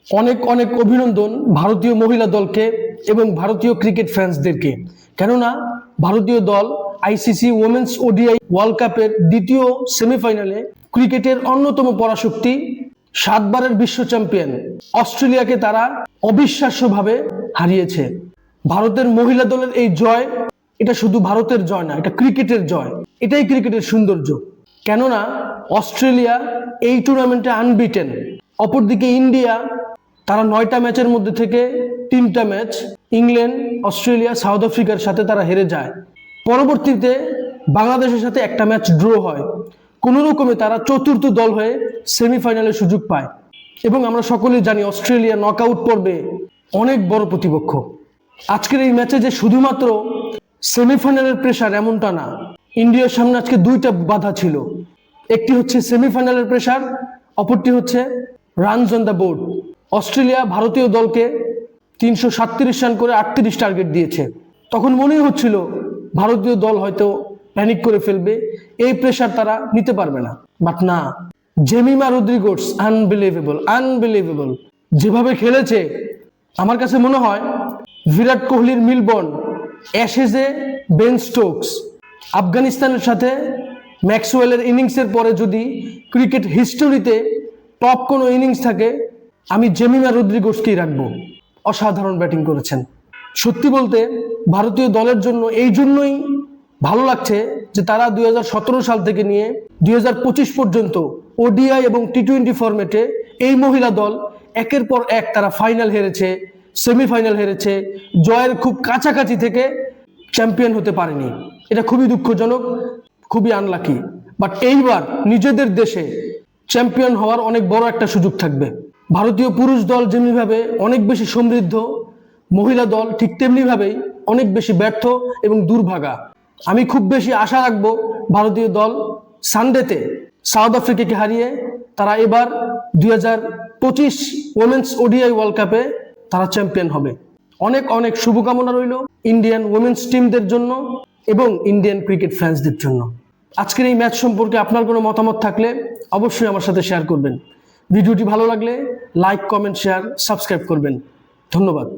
অনেক অনেক অভিনন্দন ভারতীয় মহিলা দলকে এবং ভারতীয় ক্রিকেট ফ্যান্সদেরকে। কেননা ভারতীয় দল আইসিসি ওমেন্স ওডিআই ওয়ার্ল্ড কাপের দ্বিতীয় সেমিফাইনালে ক্রিকেটের অন্যতম পরাশক্তি 7 বারের বিশ্ব চ্যাম্পিয়ন অস্ট্রেলিয়াকে তারা অবিশ্বাস্যভাবে হারিয়েছে। ভারতের মহিলা দলের এই জয়, এটা শুধু ভারতের জয় না, এটা ক্রিকেটের জয়। এটাই ক্রিকেটের সৌন্দর্য। কেননা অস্ট্রেলিয়া এই টুর্নামেন্টে আনবিটেন। অপরদিকে ইন্ডিয়া, তারা 9টা ম্যাচের মধ্যে থেকে 3টা ম্যাচ ইংল্যান্ড, অস্ট্রেলিয়া, সাউথ আফ্রিকার সাথে তারা হেরে যায়। পরবর্তীতে বাংলাদেশের সাথে একটা ম্যাচ ড্র হয়। কোনো রকমে তারা চতুর্থ দল হয়ে সেমিফাইনালে সুযোগ পায়। এবং আমরা সকলেই জানি অস্ট্রেলিয়া নকআউট পর্বে অনেক বড় প্রতিপক্ষ। আজকের এই ম্যাচে যে শুধুমাত্র সেমিফাইনালের প্রেশার এমনটা না, ইন্ডিয়ার সামনে আজকে 2টা বাধা ছিল। একটি হচ্ছে সেমিফাইনালের প্রেশার, অপরটি হচ্ছে runs on the board. Australia ভারতীয় দলকে 337 রান করে 38 টার্গেট দিয়েছে। তখন মনেই হচ্ছিল ভারতীয় দল হয়তো প্যানিক করে ফেলবে, এই প্রেশার তারা নিতে পারবে না। বাট না, জেমিমা রদ্রিগেজ আনবিলিভেবল যেভাবে খেলেছে। আমার কাছে মনে হয় বিরাট কোহলির মিলবন, অ্যাশেজে বেন স্টোকস, আফগানিস্তানের সাথে ম্যাক্সওয়েলের ইনিংসের পরে যদি ক্রিকেট হিস্টোরিতে টপ কোনো ইনিংস থাকে, আমি জেমিমা রদ্রিগেজকেই রাখবো। অসাধারণ ব্যাটিং করেছেন। সত্যি বলতে ভারতীয় দলের জন্য এই জন্যই ভালো লাগছে যে তারা 2017 সাল থেকে নিয়ে 2025 পর্যন্ত ওডিআই এবং টি20 ফরম্যাটে এই মহিলা দল একের পর এক তারা ফাইনাল হেরেছে, সেমিফাইনাল হেরেছে, জয়ের খুব কাছাকাছি থেকে চ্যাম্পিয়ন হতে পারেনি। এটা খুবই দুঃখজনক, খুবই আনলাকি। বাট এইবার নিজেদের দেশে চ্যাম্পিয়ন হওয়ার অনেক বড় একটা সুযোগ থাকবে। ভারতীয় পুরুষ দল যেমনিভাবে অনেক বেশি সমৃদ্ধ, মহিলা দল ঠিক তেমনিভাবেই অনেক বেশি ব্যর্থ এবং দুর্ভাগা। আমি খুব বেশি আশা রাখবো ভারতীয় দল সানডেতে সাউথ আফ্রিকাকে হারিয়ে তারা এবার 2025 ওমেন্স ওডিআই ওয়ার্ল্ড কাপে তারা চ্যাম্পিয়ন হবে। অনেক অনেক শুভকামনা রইল ইন্ডিয়ান ওমেন্স টিমদের জন্য এবং ইন্ডিয়ান ক্রিকেট ফ্যান্সদের জন্য। আজকের এই ম্যাচ সম্পর্কে আপনার কোনো মতামত থাকলে অবশ্যই আমার সাথে শেয়ার করবেন। ভিডিওটি ভালো লাগলে লাইক, কমেন্ট, শেয়ার, সাবস্ক্রাইব করবেন। ধন্যবাদ।